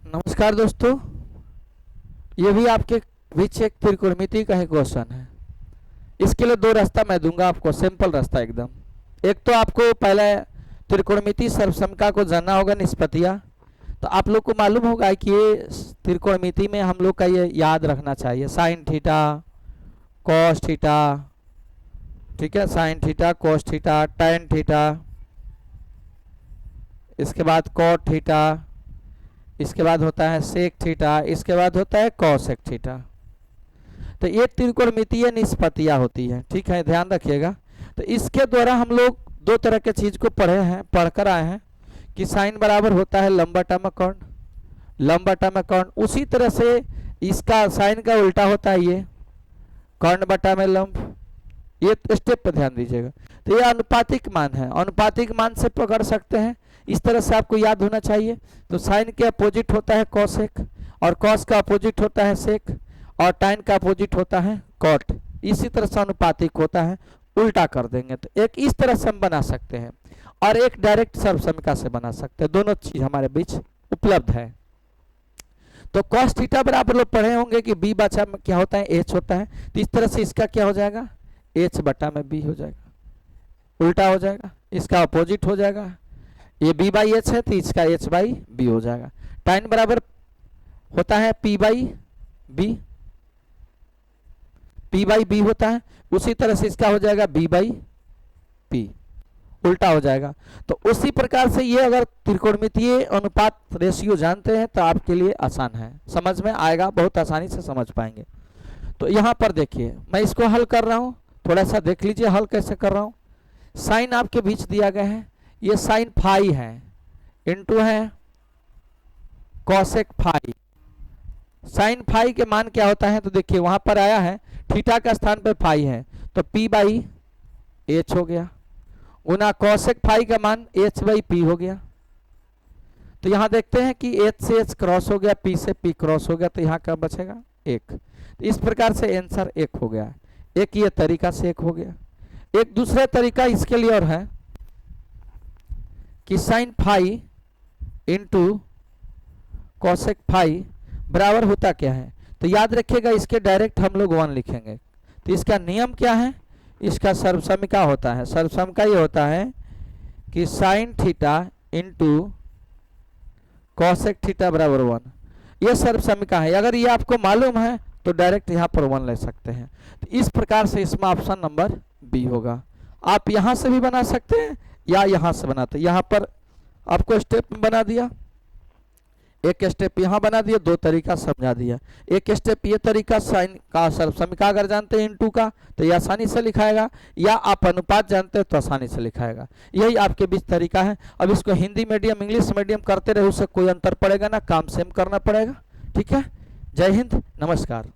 नमस्कार दोस्तों, ये भी आपके बीच एक त्रिकोणमिति का ही क्वेश्चन है। इसके लिए दो रास्ता मैं दूंगा आपको, सिंपल रास्ता एकदम। एक तो आपको पहले त्रिकोणमिति सर्वसमता को जानना होगा, निष्पत्तियाँ। तो आप लोग को मालूम होगा कि ये त्रिकोणमिति में हम लोग का ये याद रखना चाहिए, साइन थीटा कॉस थीटा, ठीक है, sine theta cos theta tan theta, इसके बाद कॉट थीटा, इसके बाद होता है सेक थीटा, इसके बाद होता है कॉसेक थीटा। तो ये त्रिकोणमितीय निष्पत्तियाँ होती है, ठीक है, ध्यान रखिएगा। तो इसके द्वारा हम लोग दो तरह के चीज को पढ़कर आए हैं कि साइन बराबर होता है लंब बटा में कर्ण, लंब बटा में कर्ण। उसी तरह से इसका साइन का उल्टा होता है ये कर्ण बटा में लंब। ये स्टेप पर ध्यान दीजिएगा। तो ये अनुपातिक मान है, अनुपातिक मान से पकड़ सकते हैं, इस तरह से आपको याद होना चाहिए। तो साइन के अपोजिट होता है कॉसेक, और कॉस का अपोजिट होता है सेक, और टाइन का अपोजिट होता है कॉट। इसी तरह से अनुपातिक होता है, उल्टा कर देंगे तो एक इस तरह से हम बना सकते हैं, और एक डायरेक्ट सर्वसमिका से बना सकते हैं। दोनों चीज हमारे बीच उपलब्ध है। तो कॉस थीटा बराबर लोग पढ़े होंगे कि बी बचा में क्या होता है, एच होता है। तो इस तरह से इसका क्या हो जाएगा, एच बटा में बी हो जाएगा, उल्टा हो जाएगा, इसका अपोजिट हो जाएगा। ये बी बाई एच है तो इसका एच बाई बी हो जाएगा। टाइन बराबर होता है P by B, P by B होता है। उसी तरह से इसका हो जाएगा बी बाई पी, उल्टा हो जाएगा। तो उसी प्रकार से ये अगर त्रिकोणमितीय अनुपात रेशियो जानते हैं तो आपके लिए आसान है, समझ में आएगा, बहुत आसानी से समझ पाएंगे। तो यहाँ पर देखिए मैं इसको हल कर रहा हूँ, थोड़ा सा देख लीजिए हल कैसे कर रहा हूँ। साइन आपके बीच दिया गया है, ये साइन फाई है, इंटू है कॉसेक फाई। साइन फाई के मान क्या होता है, तो देखिए वहां पर आया है थीटा का स्थान पर फाई है, तो पी बाई एच हो गया, उना कॉसेक फाई का मान एच बाई पी हो गया। तो यहां देखते हैं कि एच से एच क्रॉस हो गया, पी से पी क्रॉस हो गया, तो यहाँ क्या बचेगा, एक। तो इस प्रकार से आंसर एक हो गया। एक ये तरीका से एक हो गया। एक दूसरा तरीका इसके लिए और है कि sine phi into cosec phi बराबर होता क्या है। तो याद रखिएगा इसके डायरेक्ट हम लोग 1 लिखेंगे। तो इसका नियम क्या है, इसका सर्वसमिका होता है। सर्वसमिका ये होता है कि sine theta into cosec theta बराबर 1, ये सर्वसमिका है। अगर ये आपको मालूम है तो डायरेक्ट यहाँ पर 1 ले सकते हैं। तो इस प्रकार से इसमें ऑप्शन नंबर बी होगा। आप यहाँ से भी बना सकते हैं या यहाँ से बनाते हैं। यहाँ पर आपको स्टेप बना दिया, एक स्टेप यहाँ बना दिया, दो तरीका समझा दिया। एक स्टेप ये तरीका साइन का सर्वसमिका अगर जानते हैं इनटू का तो ये आसानी से लिखाएगा, या आप अनुपात जानते हैं तो आसानी से लिखाएगा। यही आपके बीच तरीका है। अब इसको हिंदी मीडियम इंग्लिश मीडियम करते रहे, उससे कोई अंतर पड़ेगा ना, काम सेम करना पड़ेगा। ठीक है, जय हिंद, नमस्कार।